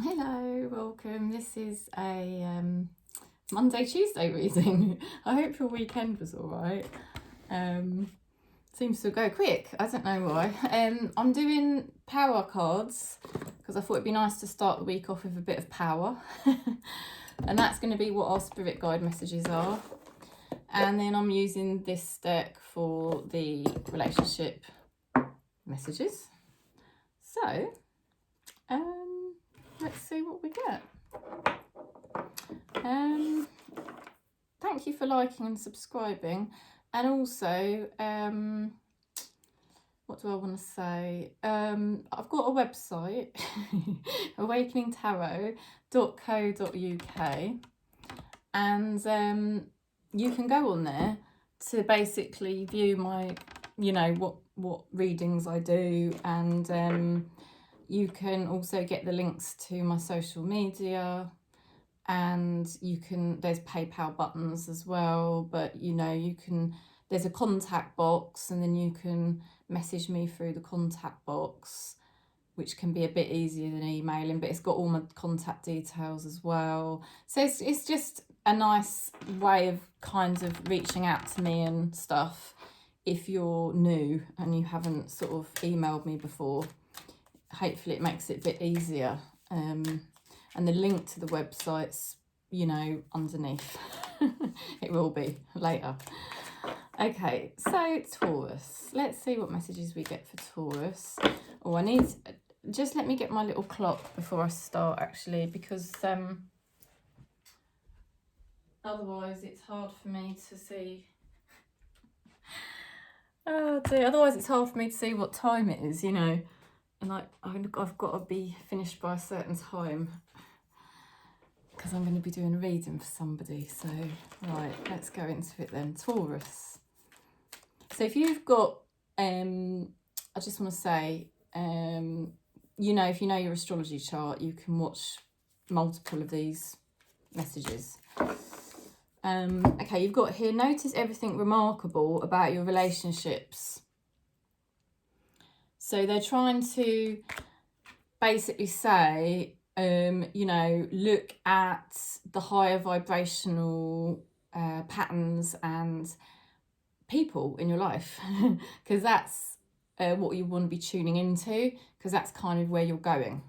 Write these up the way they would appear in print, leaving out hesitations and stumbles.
Hello, welcome. This is a Monday-Tuesday reading. I hope your weekend was alright. Seems to go quick, I don't know why. I'm doing power cards because I thought it'd be nice to start the week off with a bit of power. And that's going to be what our spirit guide messages are. And then I'm using this deck for the relationship messages. So, let's see what we get. Thank you for liking and subscribing, and also what do I want to say? I've got a website, awakeningtarot.co.uk, and you can go on there to basically view my, what readings I do, and you can also get the links to my social media, and there's PayPal buttons as well, but there's a contact box, and then you can message me through the contact box, which can be a bit easier than emailing, but it's got all my contact details as well. So it's just a nice way of kind of reaching out to me and stuff if you're new and you haven't sort of emailed me before. Hopefully it makes it a bit easier, and the link to the website's underneath. It will be later. Okay, so Taurus, let's see what messages we get for Taurus. Oh, just let me get my little clock before I start, actually, because otherwise it's hard for me to see. Oh dear, otherwise it's hard for me to see what time it is, and I've got to be finished by a certain time because I'm going to be doing a reading for somebody. So, right, let's go into it then. Taurus. So if you've got, I just want to say, if you know your astrology chart, you can watch multiple of these messages. Okay, you've got here, notice everything remarkable about your relationships. So they're trying to basically say, look at the higher vibrational patterns and people in your life, because that's what you want to be tuning into, because that's kind of where you're going,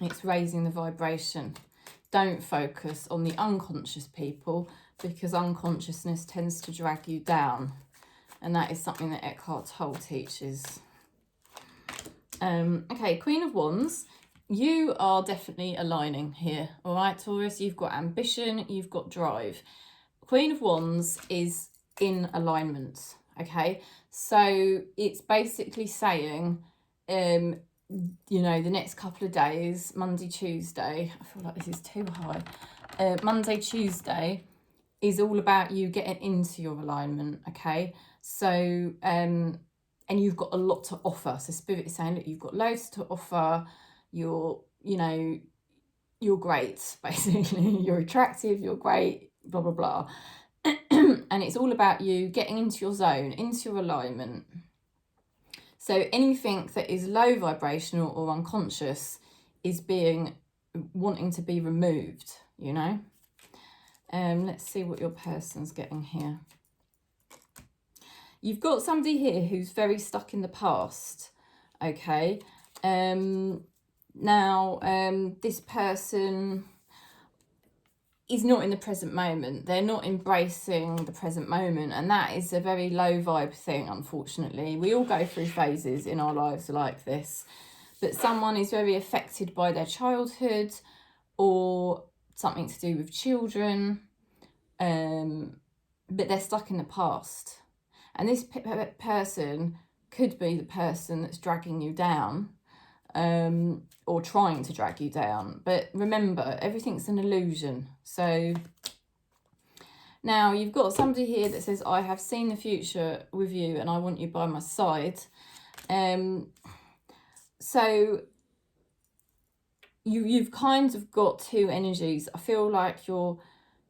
It's raising the vibration. Don't focus on the unconscious people, because unconsciousness tends to drag you down. And that is something that Eckhart Tolle teaches. Okay, Queen of Wands, you are definitely aligning here. All right, Taurus, you've got ambition, you've got drive. Queen of Wands is in alignment, okay? So it's basically saying, the next couple of days, Monday, Tuesday, I feel like this is too high. Monday, Tuesday is all about you getting into your alignment, okay? So, and you've got a lot to offer. So Spirit is saying that you've got loads to offer. You're great, basically. You're attractive, you're great, blah, blah, blah. And it's all about you getting into your zone, into your alignment. So anything that is low vibrational or unconscious is wanting to be removed, Let's see what your person's getting here. You've got somebody here who's very stuck in the past, okay? This person is not in the present moment. They're not embracing the present moment, and that is a very low vibe thing, unfortunately. We all go through phases in our lives like this, but someone is very affected by their childhood or something to do with children, but they're stuck in the past. And this person could be the person that's dragging you down, or trying to drag you down. But remember, everything's an illusion. So now you've got somebody here that says, I have seen the future with you and I want you by my side. So you've kind of got two energies. I feel like you're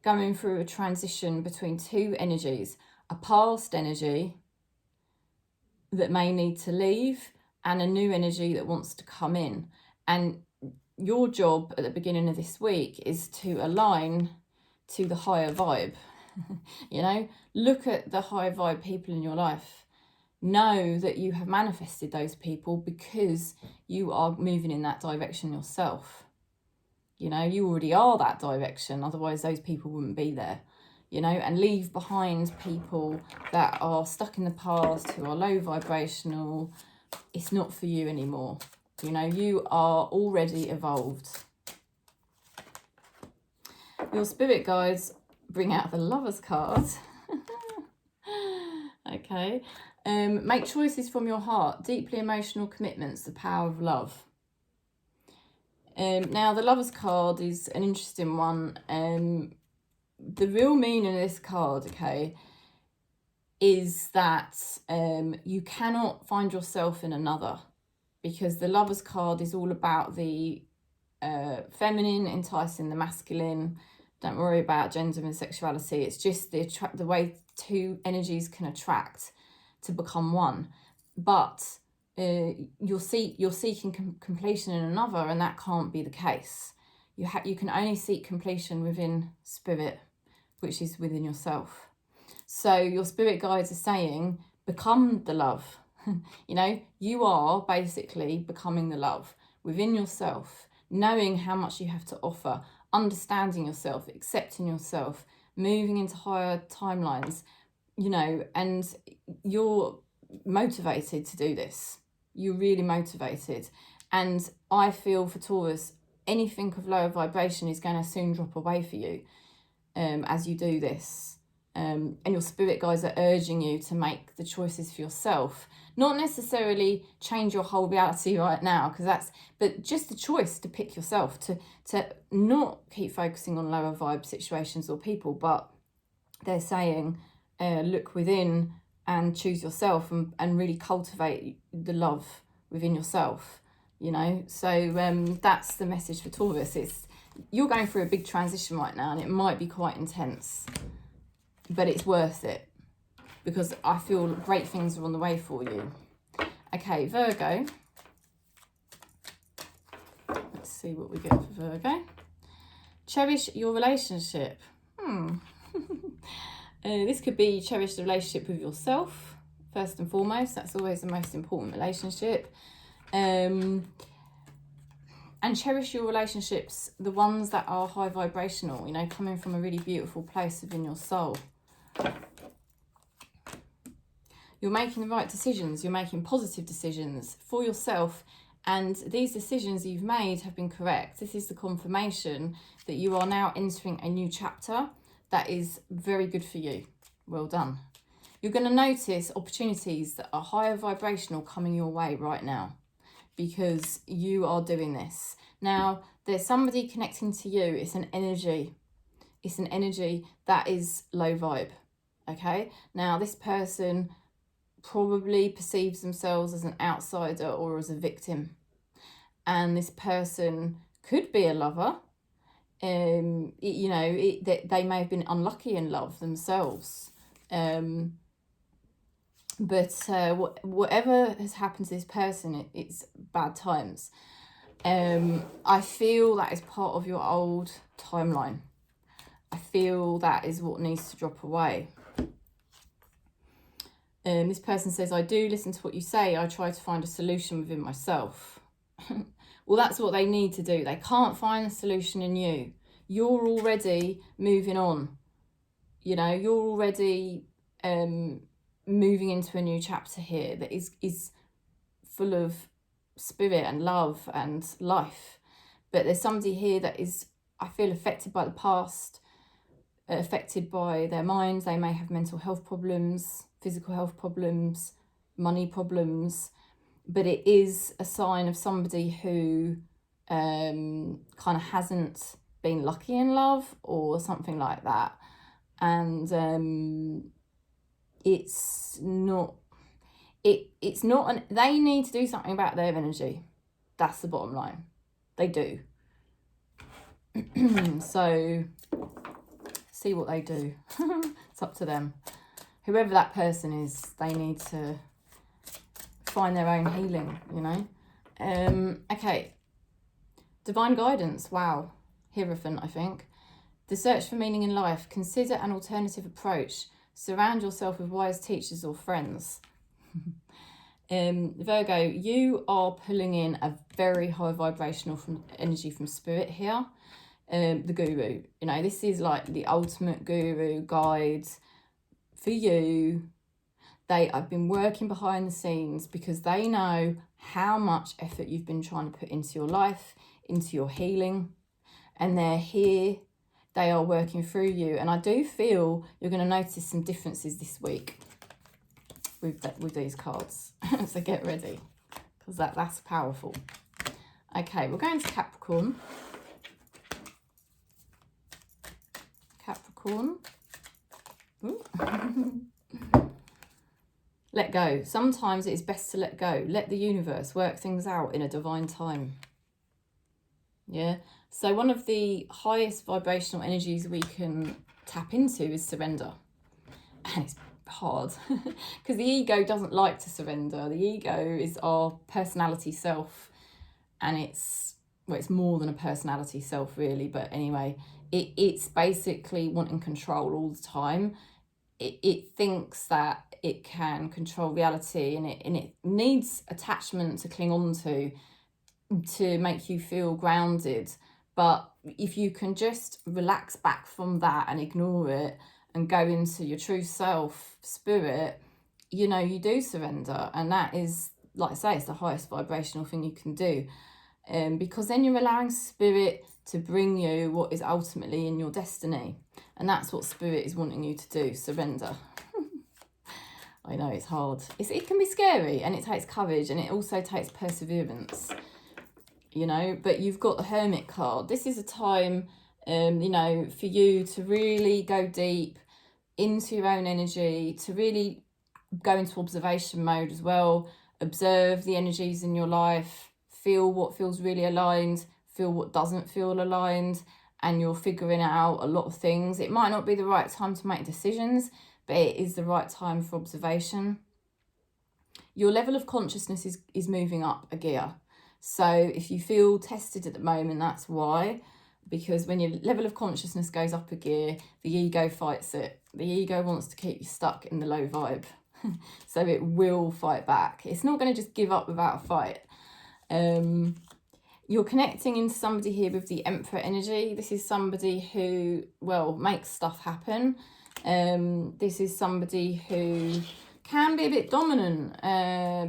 going through a transition between two energies. A past energy that may need to leave and a new energy that wants to come in. And your job at the beginning of this week is to align to the higher vibe. You know, look at the high vibe people in your life. Know that you have manifested those people because you are moving in that direction yourself. You know, you already are that direction, otherwise those people wouldn't be there. You know, and leave behind people that are stuck in the past, who are low vibrational. It's not for you anymore. You know, you are already evolved. Your spirit guides bring out the Lovers card. Okay. Make choices from your heart. Deeply emotional commitments. The power of love. Now, the Lovers card is an interesting one. The real meaning of this card, okay, is that you cannot find yourself in another, because the Lovers card is all about the feminine enticing the masculine. Don't worry about gender and sexuality. It's just the way two energies can attract to become one. But you're seeking completion in another, and that can't be the case. You can only seek completion within spirit, which is within yourself. So your spirit guides are saying, become the love. You know, you are basically becoming the love within yourself, knowing how much you have to offer, understanding yourself, accepting yourself, moving into higher timelines, you know, and you're motivated to do this. You're really motivated. And I feel for Taurus, anything of lower vibration is going to soon drop away for you as you do this. And your spirit guides are urging you to make the choices for yourself. Not necessarily change your whole reality right now, but just the choice to pick yourself, to not keep focusing on lower vibe situations or people, but they're saying, look within and choose yourself and really cultivate the love within yourself, you know. So that's the message for Taurus. You're going through a big transition right now, and it might be quite intense, but it's worth it, because I feel great things are on the way for you. Okay, Virgo. Let's see what we get for Virgo. Cherish your relationship. This could be cherish the relationship with yourself, first and foremost. That's always the most important relationship. And cherish your relationships, the ones that are high vibrational, you know, coming from a really beautiful place within your soul. You're making the right decisions. You're making positive decisions for yourself. And these decisions you've made have been correct. This is the confirmation that you are now entering a new chapter that is very good for you. Well done. You're going to notice opportunities that are higher vibrational coming your way right now, because you are doing this. Now, there's somebody connecting to you. It's an energy. It's an energy that is low vibe. Okay? Now, this person probably perceives themselves as an outsider or as a victim. And this person could be a lover. You know, they may have been unlucky in love themselves. But whatever has happened to this person, it's bad times. I feel that is part of your old timeline. I feel that is what needs to drop away. This person says, I do listen to what you say. I try to find a solution within myself. Well, that's what they need to do. They can't find a solution in you. You're already moving on. You know, you're already moving into a new chapter here that is full of spirit and love and life. But there's somebody here that is, I feel, affected by the past, affected by their minds. They may have mental health problems, physical health problems, money problems, but it is a sign of somebody who kind of hasn't been lucky in love or something like that. And it's not, they need to do something about their energy. That's the bottom line. They do. So see what they do. It's up to them. Whoever that person is, they need to find their own healing, you know. Okay, Divine guidance, wow. Hierophant, I think. The search for meaning in life. Consider an alternative approach. Surround yourself with wise teachers or friends. Virgo, you are pulling in a very high vibrational energy from spirit here. The guru, you know, this is like the ultimate guru guide for you. They have been working behind the scenes because they know how much effort you've been trying to put into your life, into your healing, and they're here. They are working through you, and I do feel you're going to notice some differences this week with these cards. So get ready, because that's powerful. Okay, we're going to Capricorn. Capricorn. Let go. Sometimes it is best to let go. Let the universe work things out in a divine time. Yeah. So one of the highest vibrational energies we can tap into is surrender. And it's hard because the ego doesn't like to surrender. The ego is our personality self, and it's more than a personality self really, but anyway, it's basically wanting control all the time. It thinks that it can control reality, and it needs attachment to cling on to make you feel grounded. But if you can just relax back from that and ignore it and go into your true self, spirit, you know, you do surrender. And that is, like I say, it's the highest vibrational thing you can do. Because then you're allowing spirit to bring you what is ultimately in your destiny. And that's what spirit is wanting you to do, surrender. I know it's hard. It can be scary, and it takes courage, and it also takes perseverance, you know. But you've got the Hermit card. This is a time, you know, for you to really go deep into your own energy, to really go into observation mode as well. Observe the energies in your life. Feel what feels really aligned. Feel what doesn't feel aligned. And you're figuring out a lot of things. It might not be the right time to make decisions, but it is the right time for observation. Your level of consciousness is moving up a gear. So if you feel tested at the moment, that's why. Because when your level of consciousness goes up a gear, the ego fights it. The ego wants to keep you stuck in the low vibe. So it will fight back. It's not going to just give up without a fight. You're connecting into somebody here with the Emperor energy. This is somebody who, well, makes stuff happen. This is somebody who can be a bit dominant,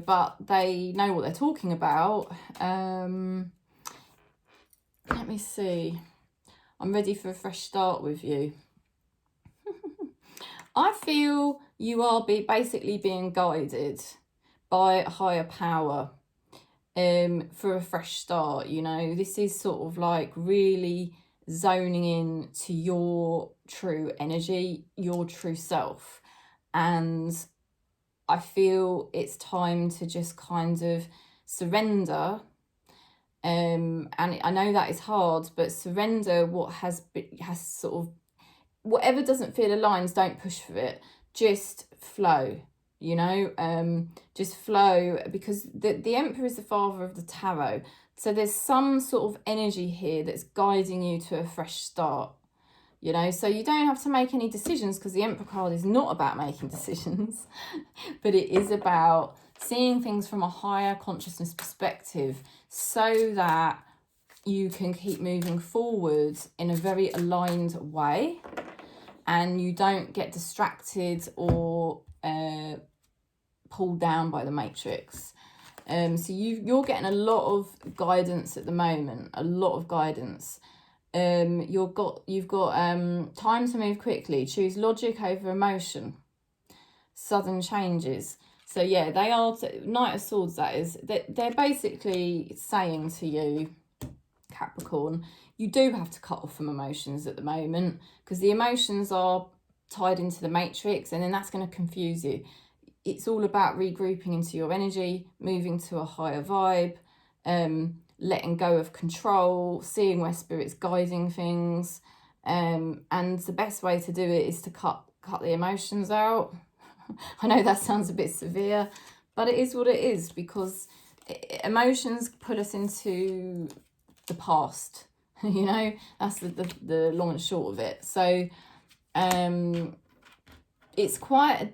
but they know what they're talking about. Let me see. I'm ready for a fresh start with you. I feel you are basically being guided by a higher power for a fresh start. You know, this is sort of like really zoning in to your true energy, your true self. And I feel it's time to just kind of surrender. And I know that is hard, but surrender what has sort of, whatever doesn't feel aligned, don't push for it. Just flow, you know, just flow, because the Emperor is the father of the tarot. So there's some sort of energy here that's guiding you to a fresh start, you know. So you don't have to make any decisions, because the Emperor card is not about making decisions, but it is about seeing things from a higher consciousness perspective, so that you can keep moving forward in a very aligned way, and you don't get distracted or pulled down by the matrix. So you're getting a lot of guidance at the moment, a lot of guidance. You've got time to move quickly. Choose logic over emotion. Sudden changes. So yeah, they are Knight of Swords. That is, they're basically saying to you, Capricorn, you do have to cut off from emotions at the moment, because the emotions are tied into the matrix, and then that's going to confuse you. It's all about regrouping into your energy, moving to a higher vibe, letting go of control, seeing where spirit's guiding things. And the best way to do it is to cut the emotions out. I know that sounds a bit severe, but it is what it is, because emotions put us into the past. You know, that's the long and short of it. So it's quite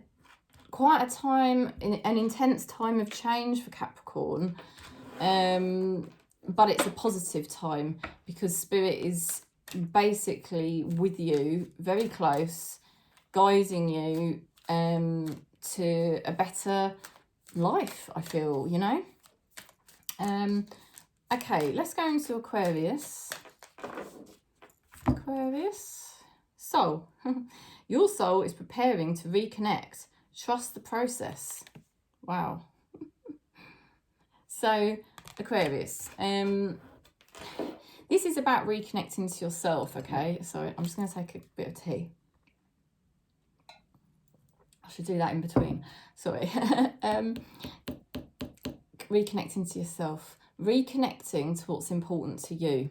a time, an intense time of change for Capricorn, but it's a positive time because Spirit is basically with you, very close, guiding you to a better life, I feel, you know. Okay, let's go into Aquarius. Aquarius. Soul. Your soul is preparing to reconnect. Trust the process. Wow. So, Aquarius. This is about reconnecting to yourself, okay? So, I'm just going to take a bit of tea. I should do that in between. Sorry. Reconnecting to yourself. Reconnecting to what's important to you.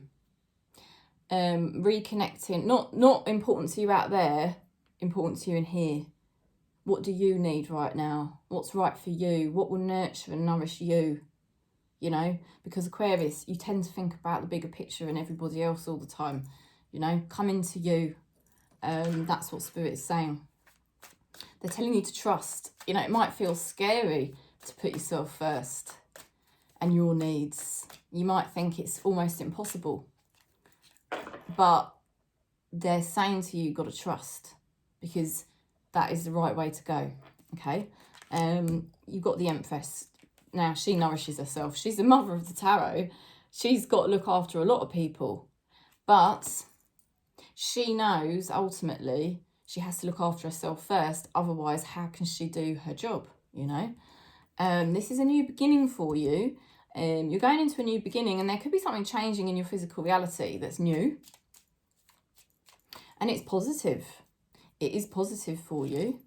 Reconnecting, not important to you out there, important to you in here. What do you need right now? What's right for you? What will nurture and nourish you? You know, because Aquarius, you tend to think about the bigger picture and everybody else all the time. You know, come into you. That's what Spirit is saying. They're telling you to trust. You know, it might feel scary to put yourself first and your needs. You might think it's almost impossible. But they're saying to you, you've got to trust, because that is the right way to go, okay? You've got the Empress. Now, she nourishes herself. She's the mother of the tarot. She's got to look after a lot of people. But she knows, ultimately, she has to look after herself first. Otherwise, how can she do her job, you know? This is a new beginning for you. You're going into a new beginning, and there could be something changing in your physical reality that's new. And it's positive. It is positive for you.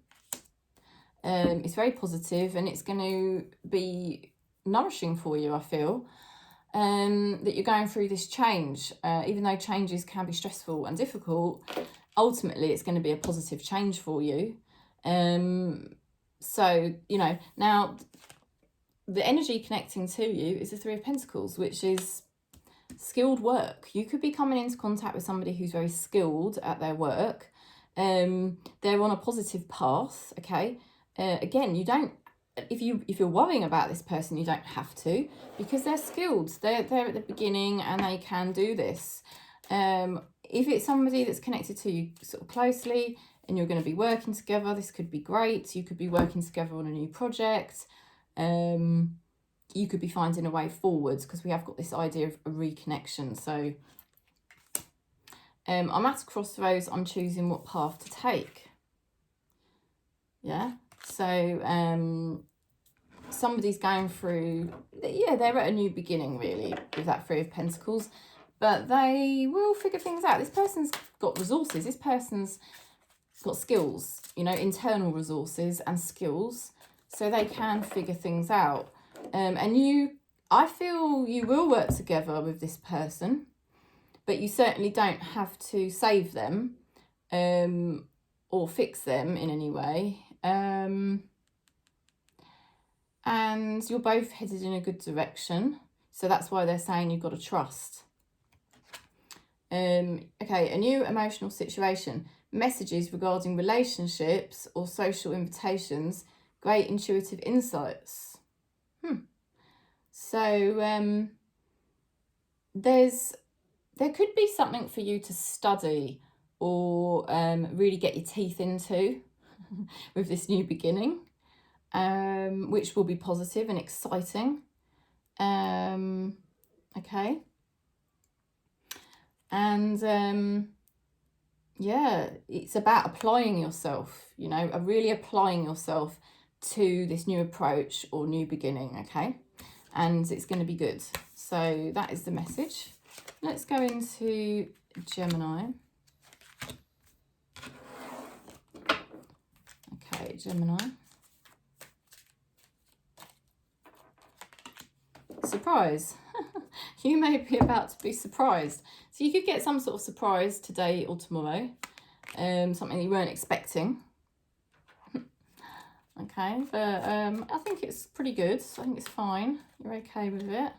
It's very positive, and it's going to be nourishing for you, I feel. That you're going through this change. Even though changes can be stressful and difficult, ultimately it's going to be a positive change for you. So, you know, now the energy connecting to you is the Three of Pentacles, which is skilled work. You could be coming into contact with somebody who's very skilled at their work. They're on a positive path, okay? Again, you don't, if you're worrying about this person, you don't have to, because they're skilled. They're at the beginning and they can do this. If it's somebody that's connected to you sort of closely and you're going to be working together, this could be great. You could be working together on a new project. You could be finding a way forwards, because we have got this idea of a reconnection. So I'm at a crossroads. I'm choosing what path to take. Yeah. So somebody's going through, yeah, they're at a new beginning, really, with that Three of Pentacles. But they will figure things out. This person's got resources. This person's got skills, you know, internal resources and skills. So they can figure things out. And I feel you will work together with this person, but you certainly don't have to save them or fix them in any way. And you're both headed in a good direction. So that's why they're saying you've got to trust. Okay, a new emotional situation. Messages regarding relationships or social invitations. Great intuitive insights. So there could be something for you to study or really get your teeth into with this new beginning, which will be positive and exciting. Okay. And yeah, it's about applying yourself, you know, really applying yourself to this new approach or new beginning, okay? And it's going to be good. So that is the message. Let's go into Gemini. Okay, Gemini. Surprise. You may be about to be surprised. So you could get some sort of surprise today or tomorrow. Something that you weren't expecting. Okay, but I think it's pretty good. I think it's fine. You're okay with it.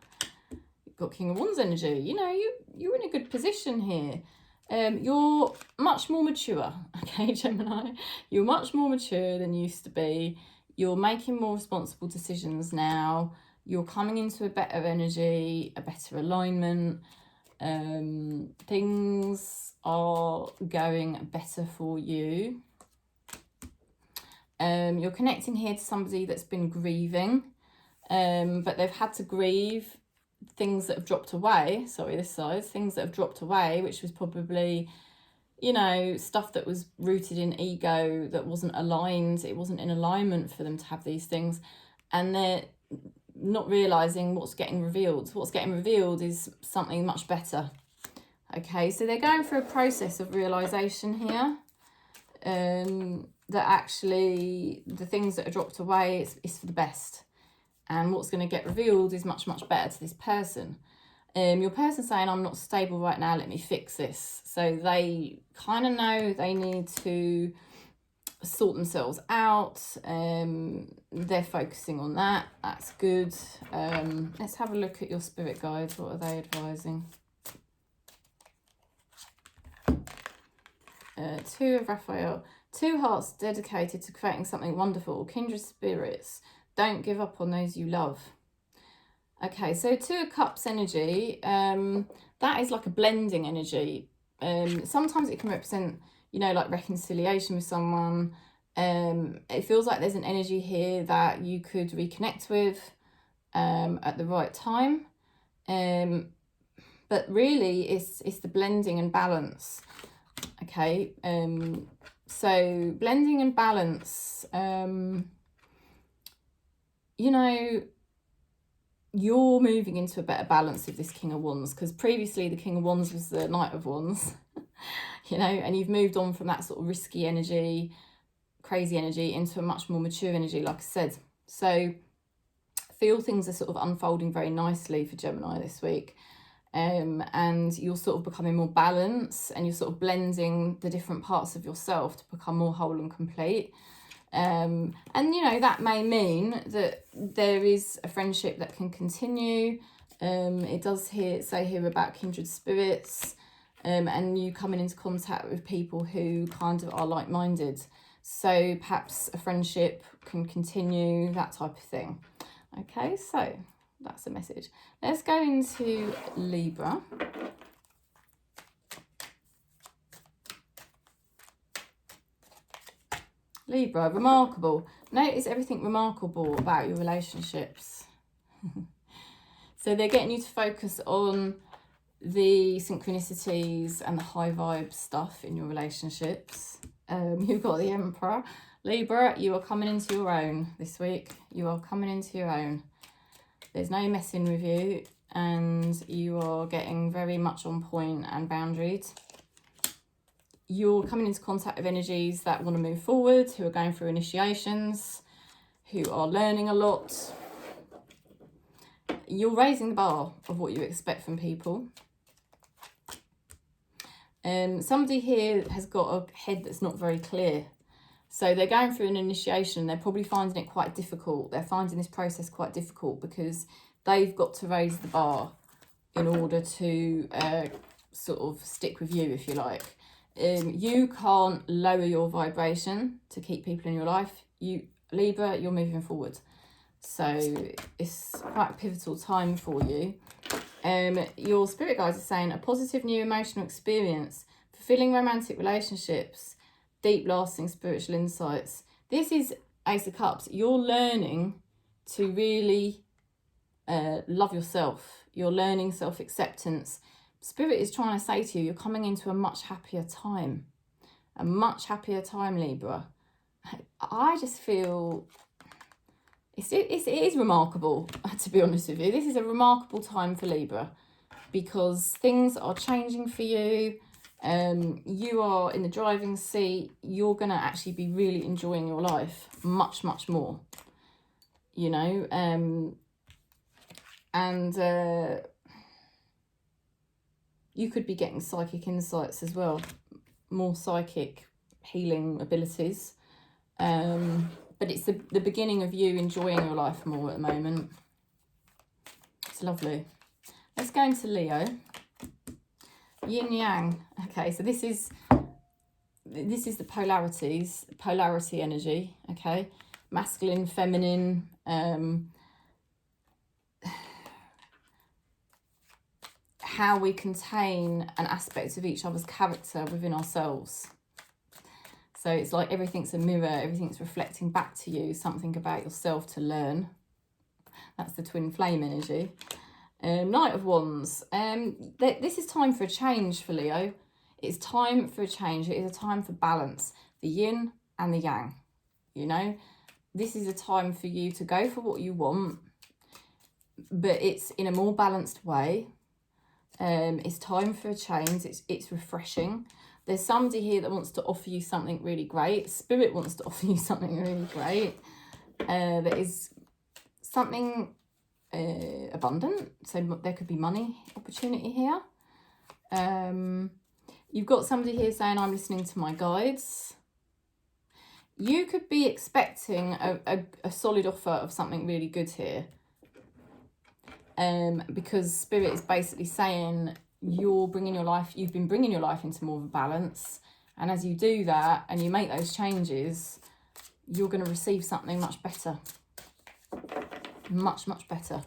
You've got King of Wands energy. You know, you're in a good position here. You're much more mature, okay, Gemini? You're much more mature than you used to be. You're making more responsible decisions now. You're coming into a better energy, a better alignment. Things are going better for you. You're connecting here to somebody that's been grieving, but they've had to grieve things that have dropped away. Sorry, this side, things that have dropped away, which was probably, you know, stuff that was rooted in ego that wasn't aligned. It wasn't in alignment for them to have these things, and they're not realizing what's getting revealed. What's getting revealed is something much better. Okay, so they're going through a process of realization here, that actually the things that are dropped away is for the best, and what's going to get revealed is much, much better to this person. Your person saying, I'm not stable right now, let me fix this. So they kind of know they need to sort themselves out. They're focusing on that. That's good. Let's have a look at your spirit guides. What are they advising? Two of Raphael. Two hearts dedicated to creating something wonderful. Kindred spirits. Don't give up on those you love. Okay, so Two of Cups energy, that is like a blending energy. Sometimes it can represent, you know, like reconciliation with someone. It feels like there's an energy here that you could reconnect with at the right time. But really, it's the blending and balance. Okay, so blending and balance, you know, you're moving into a better balance with this King of Wands, because previously the King of Wands was the Knight of Wands, you know, and you've moved on from that sort of risky energy, crazy energy, into a much more mature energy, like I said. So I feel things are sort of unfolding very nicely for Gemini this week. And you're sort of becoming more balanced, and you're sort of blending the different parts of yourself to become more whole and complete. And, you know, that may mean that there is a friendship that can continue. It does say here about kindred spirits, and you coming into contact with people who kind of are like-minded. So perhaps a friendship can continue, that type of thing. Okay, so that's a message. Let's go into Libra. Libra, remarkable. Notice everything remarkable about your relationships. So they're getting you to focus on the synchronicities and the high vibe stuff in your relationships. You've got the Emperor. Libra, you are coming into your own this week. You are coming into your own. There's no messing with you, and you are getting very much on point and boundaried. You're coming into contact with energies that want to move forward, who are going through initiations, who are learning a lot. You're raising the bar of what you expect from people. Somebody here has got a head that's not very clear. So they're going through an initiation. They're probably finding it quite difficult. They're finding this process quite difficult because they've got to raise the bar in order to sort of stick with you, if you like. You can't lower your vibration to keep people in your life. Libra, you're moving forward. So it's quite a pivotal time for you. Your spirit guides are saying a positive new emotional experience, fulfilling romantic relationships, deep lasting spiritual insights. This is Ace of Cups. You're learning to really love yourself. You're learning self-acceptance. Spirit is trying to say to you, you're coming into a much happier time. A much happier time, Libra. I just feel it is remarkable, to be honest with you. This is a remarkable time for Libra because things are changing for you. You are in the driving seat. You're going to actually be really enjoying your life much, much more, you know. You could be getting psychic insights as well, more psychic healing abilities. But it's the beginning of you enjoying your life more at the moment. It's lovely. Let's go into Leo. Yin Yang. Okay, so this is the polarity energy. Okay, masculine, feminine. How we contain an aspect of each other's character within ourselves. So it's like everything's a mirror, everything's reflecting back to you something about yourself to learn. That's the twin flame energy. Knight of Wands. This is time for a change for Leo. It's time for a change. It is a time for balance. The yin and the yang. You know, this is a time for you to go for what you want, but it's in a more balanced way. It's time for a change. It's refreshing. There's somebody here that wants to offer you something really great. Spirit wants to offer you something really great. There is something abundant. So there could be money opportunity here. You've got somebody here saying, I'm listening to my guides. You could be expecting a solid offer of something really good here. Because Spirit is basically saying you've been bringing your life into more of a balance, and as you do that and you make those changes, you're going to receive something much better, much better.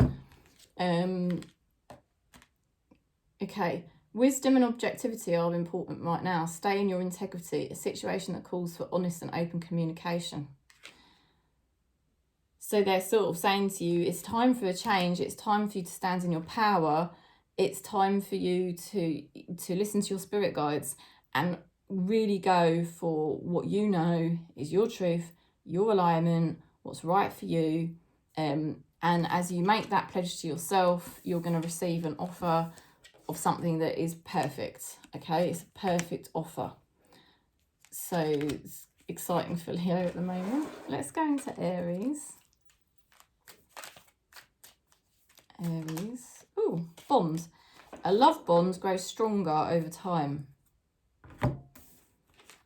Okay, wisdom and objectivity are important right now. Stay in your integrity, a situation that calls for honest and open communication. So they're sort of saying to you, it's time for a change. It's time for you to stand in your power. It's time for you to listen to your spirit guides and really go for what you know is your truth, your alignment, what's right for you. And as you make that pledge to yourself, you're going to receive an offer of something that is perfect. Okay, it's a perfect offer. So it's exciting for Leo at the moment. Let's go into Aries. Aries. Ooh, bond. A love bond grows stronger over time.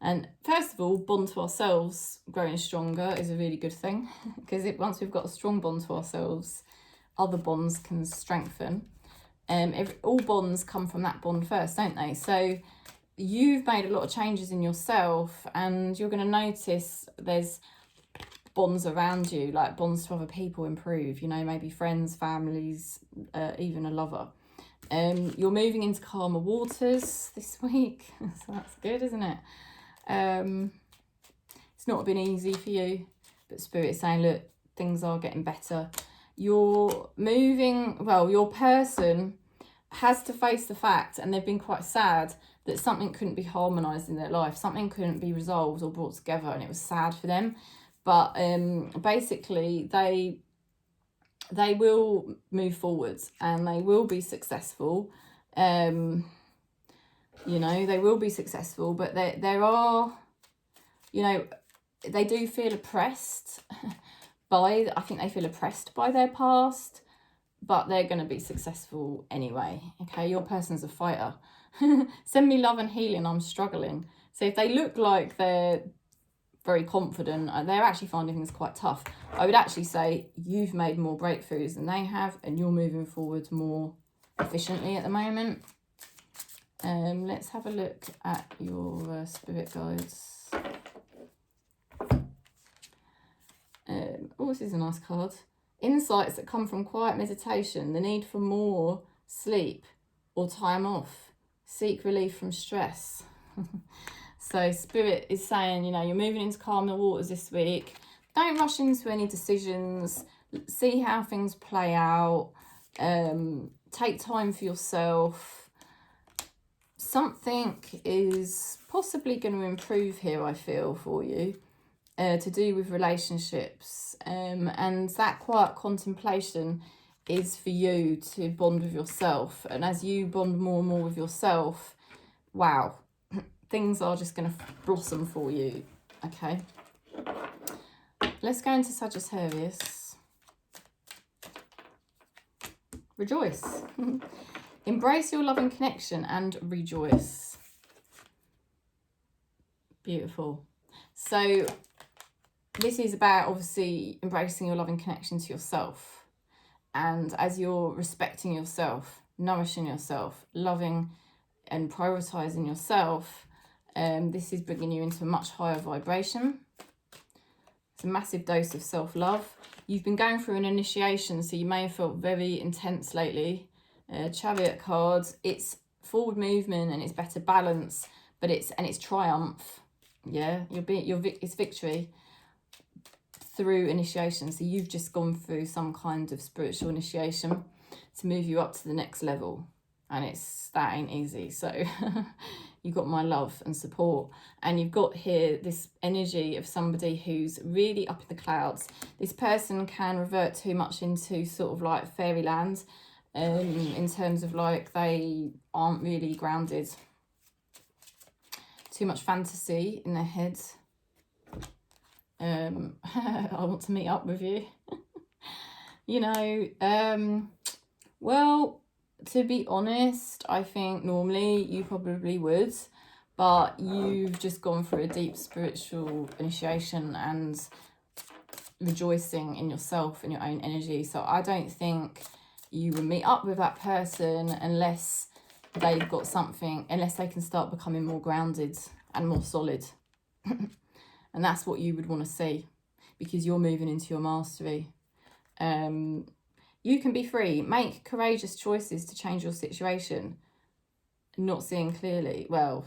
And first of all, bond to ourselves growing stronger is a really good thing, because once we've got a strong bond to ourselves, other bonds can strengthen. All bonds come from that bond first, don't they? So you've made a lot of changes in yourself, and you're going to notice there's bonds around you, like bonds to other people improve, you know, maybe friends, families, even a lover. You're moving into calmer waters this week, so that's good, isn't it? It's not been easy for you, but Spirit is saying, look, things are getting better. You're moving, well, your person has to face the fact, and they've been quite sad, that something couldn't be harmonised in their life, something couldn't be resolved or brought together, and it was sad for them. But basically, they will move forwards and they will be successful. You know, they will be successful, but there are, you know, they do feel oppressed I think they feel oppressed by their past, but they're going to be successful anyway. Okay, your person's a fighter. Send me love and healing, I'm struggling. So if they look like they're very confident, they're actually finding things quite tough. I would actually say you've made more breakthroughs than they have, and you're moving forward more efficiently at the moment. Let's have a look at your spirit guides. Oh, this is a nice card. Insights that come from quiet meditation, the need for more sleep or time off. Seek relief from stress. So Spirit is saying, you know, you're moving into calmer waters this week. Don't rush into any decisions. See how things play out. Take time for yourself. Something is possibly going to improve here, I feel, for you, to do with relationships. And that quiet contemplation is for you to bond with yourself. And as you bond more and more with yourself, wow, things are just going to blossom for you. Okay, let's go into Sagittarius. Rejoice. Embrace your loving connection and rejoice. Beautiful. So this is about obviously embracing your loving connection to yourself. And as you're respecting yourself, nourishing yourself, loving and prioritizing yourself, this is bringing you into a much higher vibration. It's a massive dose of self-love. You've been going through an initiation, so you may have felt very intense lately. Chariot cards, it's forward movement and it's better balance, but it's triumph. Yeah, it's victory through initiation. So you've just gone through some kind of spiritual initiation to move you up to the next level, and that ain't easy. So you've got my love and support, and you've got here this energy of somebody who's really up in the clouds. This person can revert too much into sort of like fairyland, in terms of like they aren't really grounded. Too much fantasy in their heads. I want to meet up with you. You know, well, to be honest, I think normally you probably would, but you've just gone through a deep spiritual initiation and rejoicing in yourself and your own energy. So I don't think you would meet up with that person unless they've got something, unless they can start becoming more grounded and more solid. And that's what you would want to see, because you're moving into your mastery. You can be free. Make courageous choices to change your situation. Not seeing clearly. Well,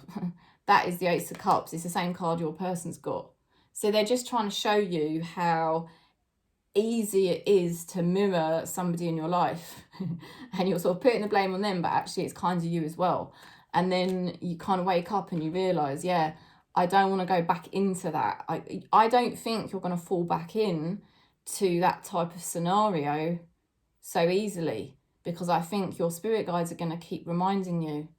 that is the Ace of Cups. It's the same card your person's got. So they're just trying to show you how easy it is to mirror somebody in your life. And you're sort of putting the blame on them, but actually it's kind of you as well. And then you kind of wake up and you realise, yeah, I don't want to go back into that. I don't think you're going to fall back in to that type of scenario so easily, because I think your spirit guides are going to keep reminding you,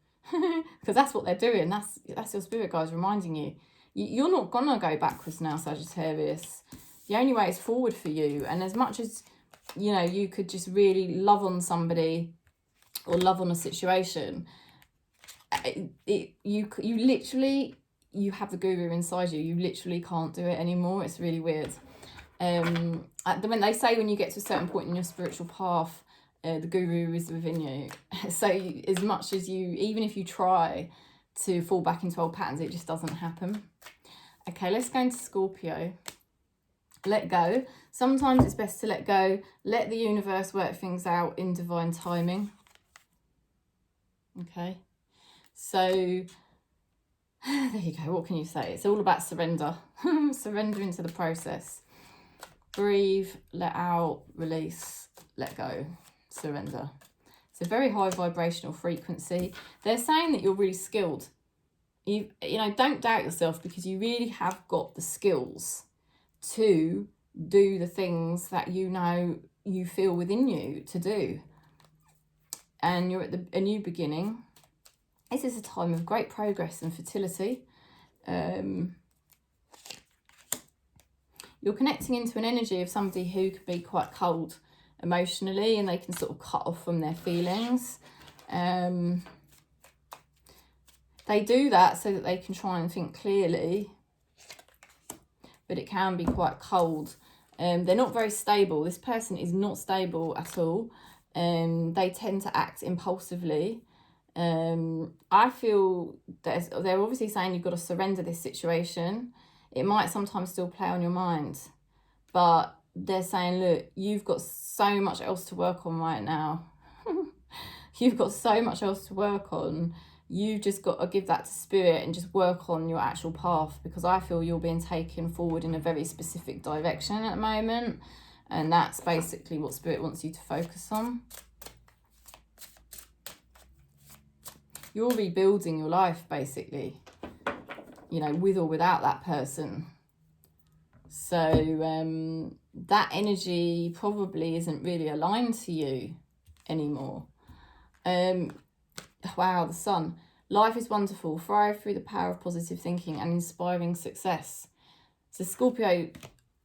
because that's what they're doing. That's your spirit guides reminding you. You're not going to go backwards now, Sagittarius. The only way is forward for you. And as much as, you know, you could just really love on somebody or love on a situation, you literally, you have the guru inside you. You literally can't do it anymore. It's really weird. When they say when you get to a certain point in your spiritual path, the guru is within you. So as much as even if you try to fall back into old patterns, it just doesn't happen. Okay, let's go into Scorpio. Let go. Sometimes it's best to let go. Let the universe work things out in divine timing. Okay. So there you go. What can you say? It's all about surrender. Surrender into the process. Breathe, let out, release, let go, surrender. It's a very high vibrational frequency. They're saying that you're really skilled. You know, don't doubt yourself, because you really have got the skills to do the things that you know you feel within you to do. And you're at a new beginning. This is a time of great progress and fertility. You're connecting into an energy of somebody who could be quite cold emotionally, and they can sort of cut off from their feelings. They do that so that they can try and think clearly, but it can be quite cold. They're not very stable. This person is not stable at all. They tend to act impulsively. I feel that they're obviously saying you've got to surrender this situation. It might sometimes still play on your mind, but they're saying, look, you've got so much else to work on right now. You've got so much else to work on. You've just got to give that to spirit and just work on your actual path, because I feel you're being taken forward in a very specific direction at the moment. And that's basically what spirit wants you to focus on. You're rebuilding your life, basically, you know, with or without that person. So that energy probably isn't really aligned to you anymore. Wow, the Sun. Life is wonderful. Thrive through the power of positive thinking and inspiring success. So Scorpio,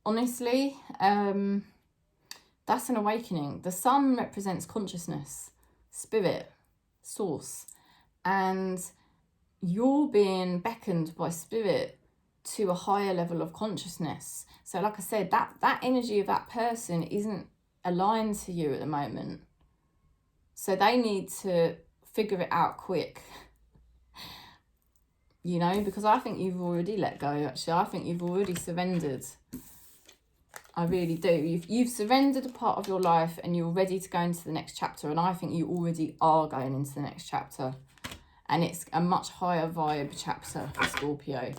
honestly, that's an awakening. The Sun represents consciousness, spirit, source. And you're being beckoned by spirit to a higher level of consciousness. So like I said, that energy of that person isn't aligned to you at the moment. So they need to figure it out quick. You know, because I think you've already let go, actually. I think you've already surrendered. I really do. You've surrendered a part of your life and you're ready to go into the next chapter. And I think you already are going into the next chapter. And it's a much higher vibe chapter, Scorpio.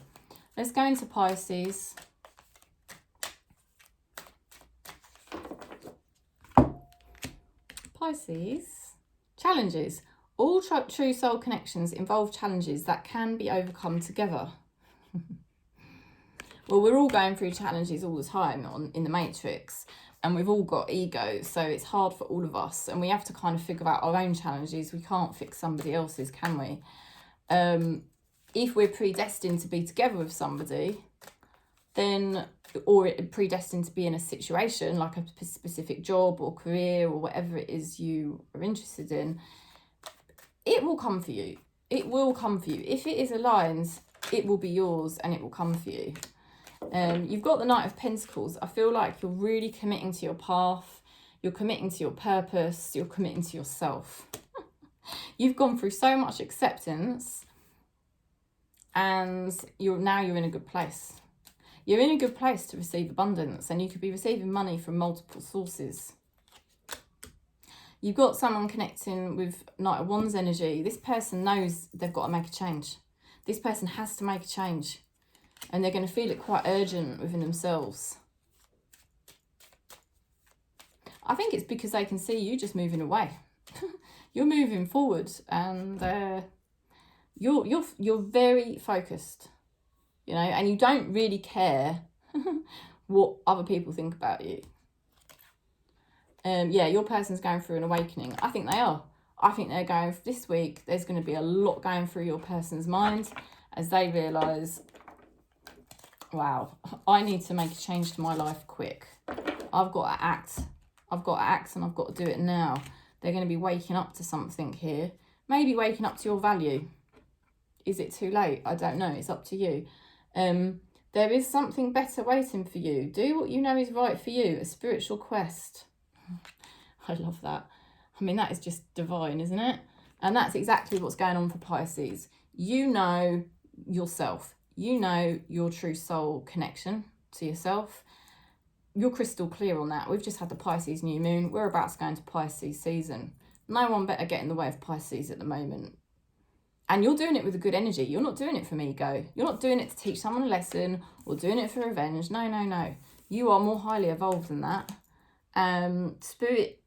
Let's go into Pisces. Pisces. Challenges. All true soul connections involve challenges that can be overcome together. Well, we're all going through challenges all the time in the Matrix, and we've all got egos, so it's hard for all of us, and we have to kind of figure out our own challenges. We can't fix somebody else's, can we? If we're predestined to be together with somebody, then, or predestined to be in a situation like a specific job or career or whatever it is you are interested in, it will come for you. It will come for you. If it is aligned, it will be yours and it will come for you. You've got the Knight of Pentacles. I feel like you're really committing to your path. You're committing to your purpose. You're committing to yourself. You've gone through so much acceptance and you're in a good place. You're in a good place to receive abundance, and you could be receiving money from multiple sources. You've got someone connecting with Knight of Wands energy. This person knows they've got to make a change. This person has to make a change. And they're going to feel it quite urgent within themselves. I think it's because they can see you just moving away. You're moving forward, and you're very focused, you know, and you don't really care what other people think about you. Yeah, your person's going through an awakening. I think they are. I think they're going, this week, there's going to be a lot going through your person's mind as they realise, wow, I need to make a change to my life quick. I've got to act. I've got to act, and I've got to do it now. They're going to be waking up to something here. Maybe waking up to your value. Is it too late? I don't know. It's up to you. There is something better waiting for you. Do what you know is right for you. A spiritual quest. I love that. I mean, that is just divine, isn't it? And that's exactly what's going on for Pisces. You know yourself. You know your true soul connection to yourself. You're crystal clear on that. We've just had the Pisces new moon. We're about to go into Pisces season. No one better get in the way of Pisces at the moment. And you're doing it with a good energy. You're not doing it from ego. You're not doing it to teach someone a lesson or doing it for revenge. No, no, no. You are more highly evolved than that. Spirit,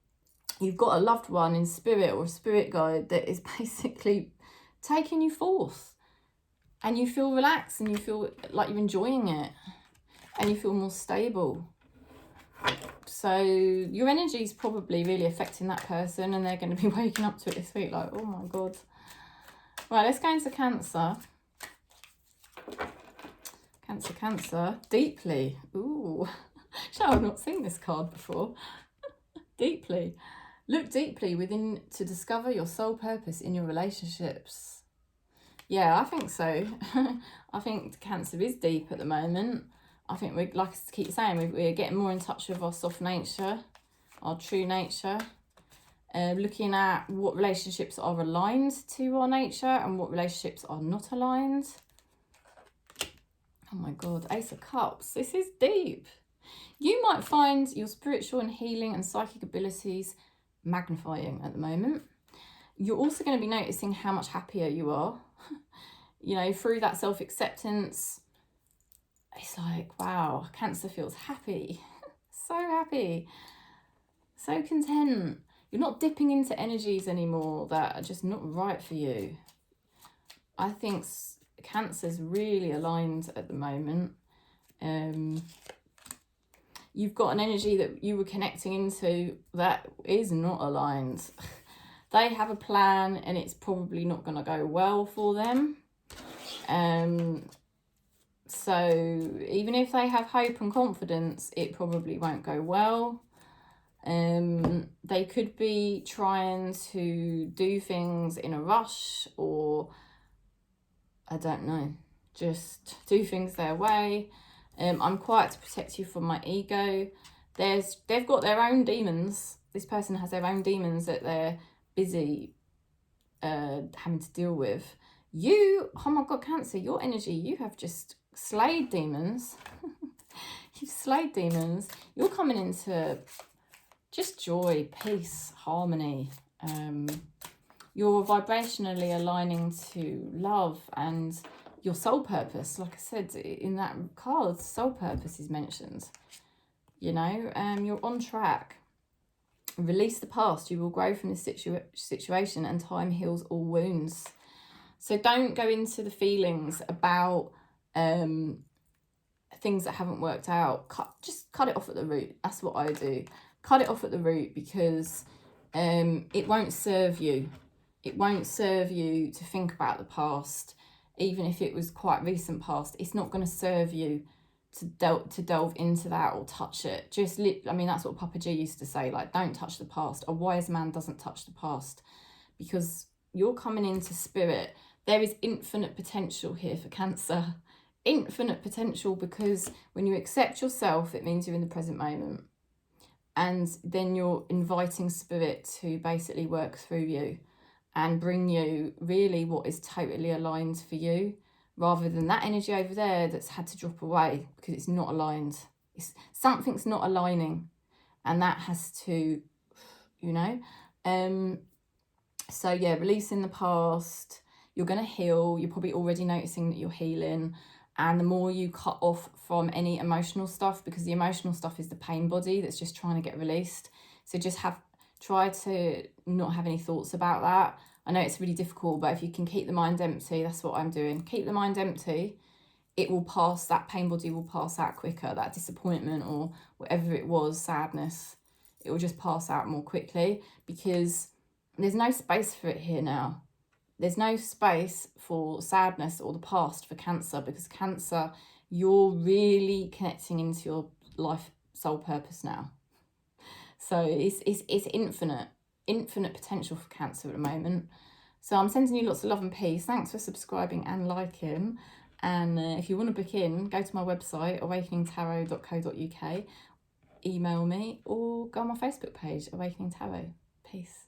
you've got a loved one in spirit or a spirit guide that is basically taking you forth. And you feel relaxed and you feel like you're enjoying it. And you feel more stable. So your energy is probably really affecting that person, and they're going to be waking up to it this week like, oh my God. Right, let's go into Cancer. Cancer. Deeply. Ooh. I've not seen this card before. Deeply. Look deeply within to discover your soul purpose in your relationships. Yeah, I think so. I think Cancer is deep at the moment. I think we're, like I keep saying, we're getting more in touch with our soft nature, our true nature. Looking at what relationships are aligned to our nature and what relationships are not aligned. Oh my God, Ace of Cups. This is deep. You might find your spiritual and healing and psychic abilities magnifying at the moment. You're also going to be noticing how much happier you are. You know, through that self-acceptance. It's like, wow, Cancer feels happy. So happy. So content. You're not dipping into energies anymore that are just not right for you. I think Cancer's really aligned at the moment. You've got an energy that you were connecting into that is not aligned. They have a plan and it's probably not going to go well for them. So even if they have hope and confidence, it probably won't go well. They could be trying to do things in a rush, or I don't know, just do things their way. I'm quiet to protect you from my ego. They've got their own demons. This person has their own demons that they're busy having to deal with. You, oh my God, Cancer, your energy, you have just slayed demons. You've slayed demons. You're coming into just joy, peace, harmony. You're vibrationally aligning to love and your soul purpose. Like I said, in that card, soul purpose is mentioned. You know, you're on track. Release the past. You will grow from this situation, and time heals all wounds. So don't go into the feelings about things that haven't worked out. Just cut it off at the root. That's what I do. Cut it off at the root, because it won't serve you. It won't serve you to think about the past, even if it was quite recent past. It's not going to serve you to delve into that or touch it. Just I mean, that's what Papaji used to say, like, don't touch the past. A wise man doesn't touch the past, because you're coming into spirit. There is infinite potential here for Cancer. Infinite potential, because when you accept yourself, it means you're in the present moment. And then you're inviting spirit to basically work through you and bring you really what is totally aligned for you, rather than that energy over there that's had to drop away because it's not aligned. Something's not aligning, and that has to, you know. So yeah, releasing the past. You're going to heal. You're probably already noticing that you're healing. And the more you cut off from any emotional stuff, because the emotional stuff is the pain body that's just trying to get released. So just try to not have any thoughts about that. I know it's really difficult, but if you can keep the mind empty, that's what I'm doing. Keep the mind empty. It will pass, that pain body will pass out quicker, that disappointment or whatever it was, sadness. It will just pass out more quickly, because there's no space for it here now. There's no space for sadness or the past for Cancer, because Cancer, you're really connecting into your life soul purpose now. So it's infinite potential for Cancer at the moment. So I'm sending you lots of love and peace. Thanks for subscribing and liking. And if you want to book in, go to my website, awakeningtarot.co.uk, email me, or go on my Facebook page, Awakening Tarot. Peace.